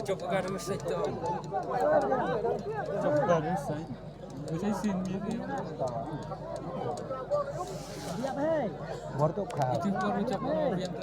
Coba kan mesti itu. Coba mesti. Mesti sini dia. Siap hei. Itu baru coba yang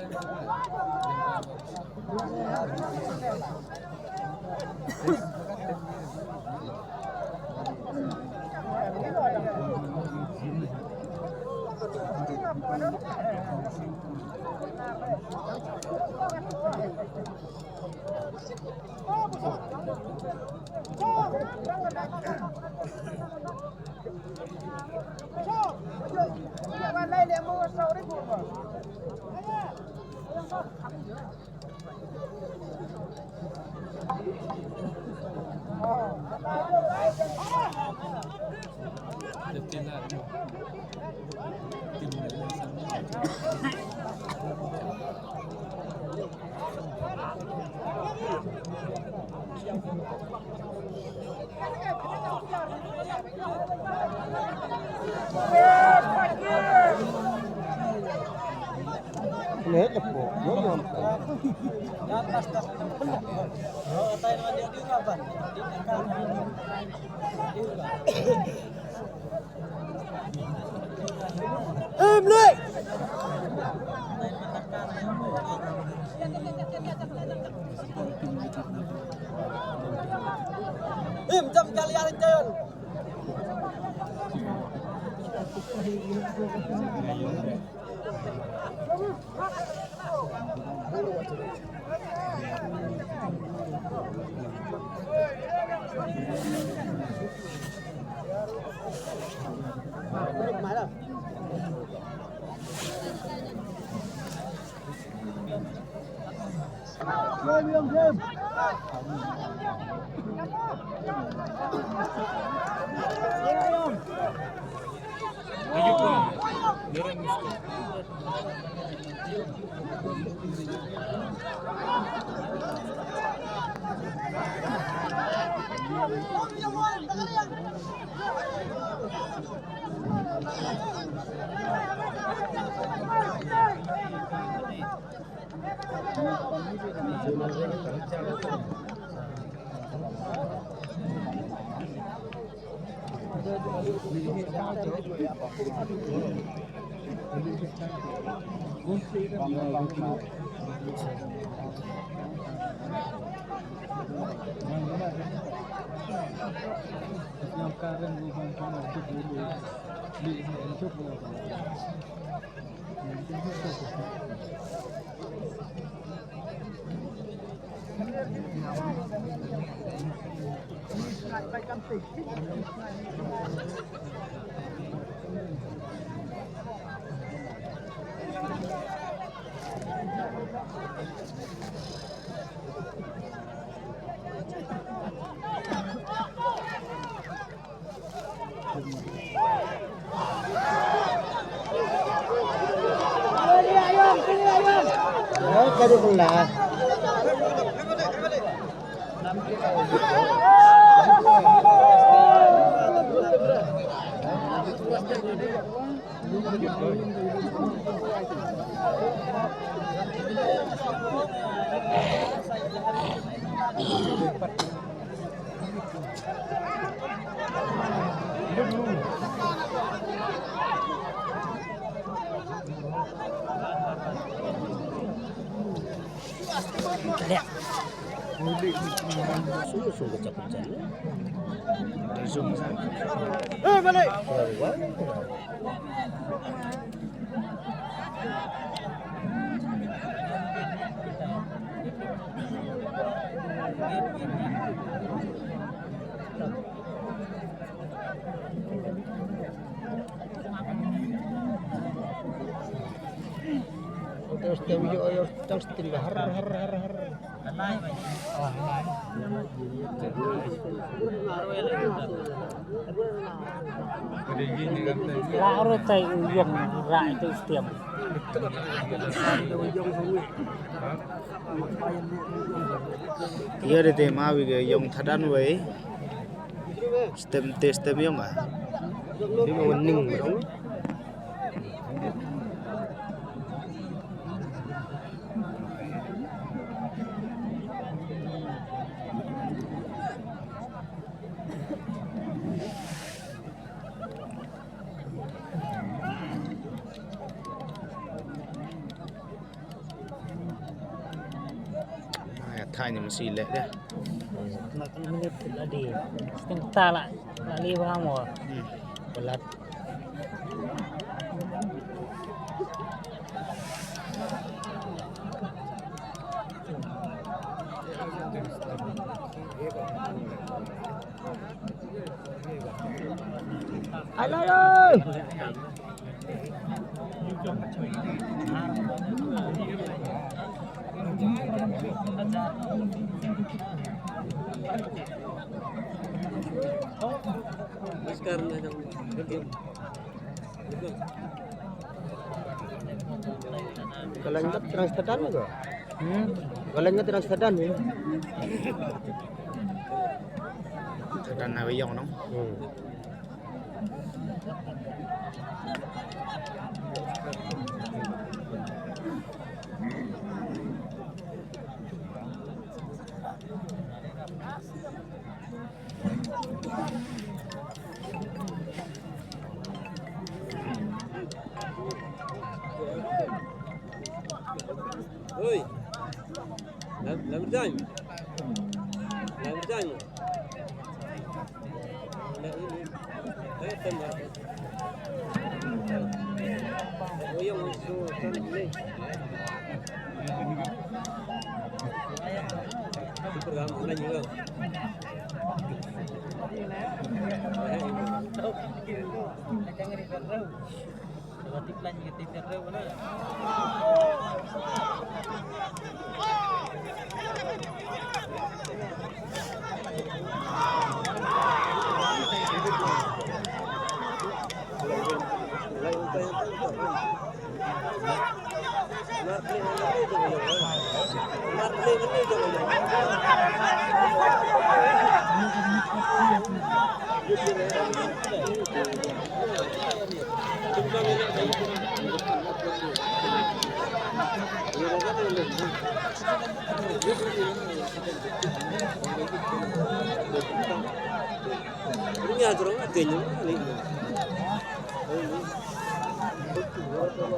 Jam kalian jalan. Jadi belas. Sungguh capek jalan. Balik. Terus dia terus tinggal har. Jadi gini kan. Laro tay uyong rai tay setiam. Iya deh tema wige yang thadan wei. Stem yang ah. Ini mening dong. Thay nhưng mà xì lệ đấy. Nak menit tadi. Setengah lah. Lali paham oh. Belat. Halo ơi. Sekarang ada kalau ingat transferan enggak? Kalau ingat transferan ya. Thadan nào với dòng nó. Oi, làm ranh, làm ranh, đấy tên là, ôi ông số tên này, program mana juga, jangan diterus, kalau tiplan kita diterus mana. Punya dorong adanya ini.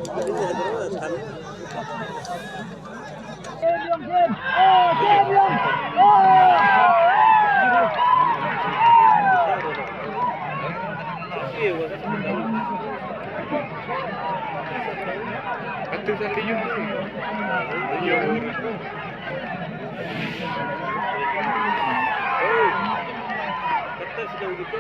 Punya dorong kan. Atu satu yuk. Kata sudah begitu.